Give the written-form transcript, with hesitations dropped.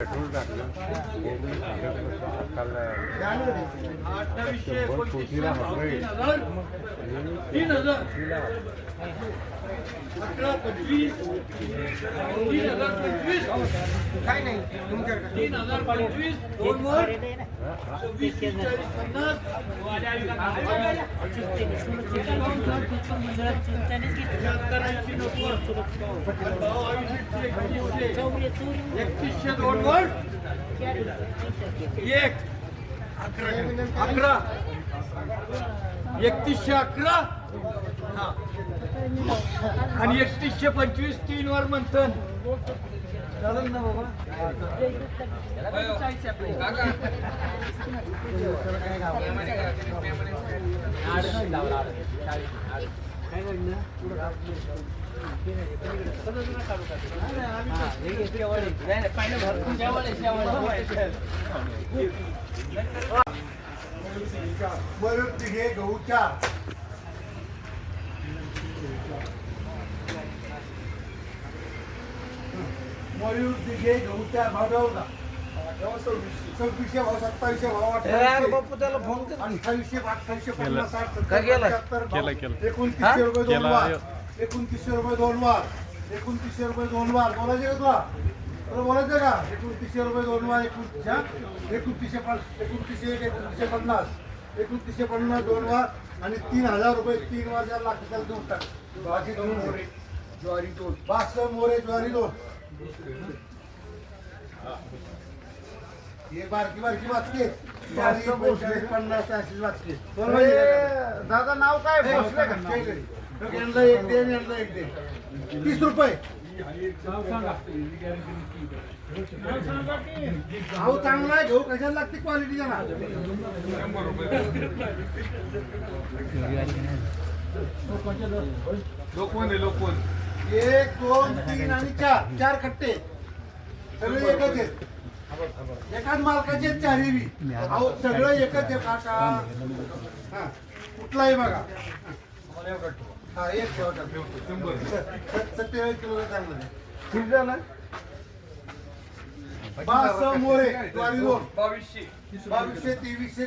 petrol टाकलं काल 100 कोटीला हवंय काय नाही तुमच्याकडे 3025 दोन वर 3100 दोन वर 11 3111 आणि 3125 तीन वर म्हणतात चालेल ना बाबा हे गहूच्या मयूर दिघे गहूच्या भाव का 2600 भाव 2700 भाव 2800 2900 रुपये दोन वार 2900 रुपये दोन वार बोलायचे का तुला तुला बोलायचं का 2900 रुपये दोन वार 2950 दोन वार आणि 3000 रुपये तीन वार ज्याला लागतं त्याला देऊन टाक बाकी दोन मोरे ज्वारी दोन 500 मोरे ज्वारी दोन हे बारकी वाचके 50 अशी वाचके दादा नाव काय भोसले का यांना एक दे यांना एक दे 30 रुपये भाऊ चांगला आहे घेऊ कशाला लागते क्वालिटी ना लोकवन 1 2 3 आणि 4 कट्टे सगळे एकच आहेत एकाच मालकाचे चारही बी अहो सगळं एकच आहे काका हा कुठलाही बघा हा एक 27 किलो चांगलं आहे ठीक झालं 500 मोरे ज्वारी 2200 2300